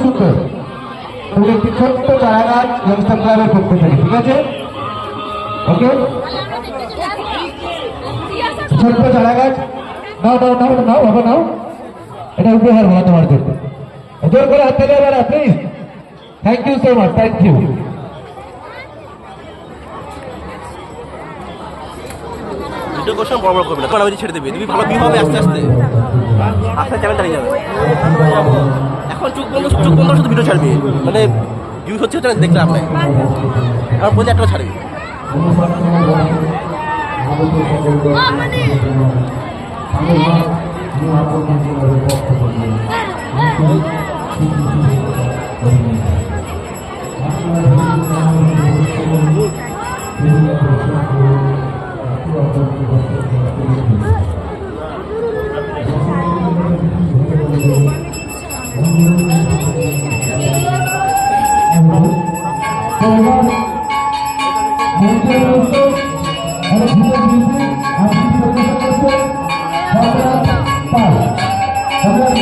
সুন্দর তুমি একটি ছোট্ট চারা গাছ ইয়ংস্টার ক্লাবের পক্ষ থেকে, ঠিক আছে? ওকে, ছোট্ট চারা গাছ নাও নাও নাও নাও বাবা নাও, এটা উপহার বলা তোমার জন্য। জোর করে হাত তালি এবার please. Thank you so much, thank you. বড় বড় করবে না, কারণ ছেড়ে দেবে, তুমি ভালো ভিউ হবে আস্তে আস্তে, আস্তে চ্যানেল চালিয়ে যাবে। এখন চোখ বন্ধ শুধু ভিডিও ছাড়বি, মানে ভিউ হচ্ছে না দেখলে আপনার আর বললে একটা ছাড়বি।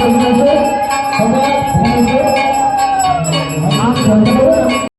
আমরা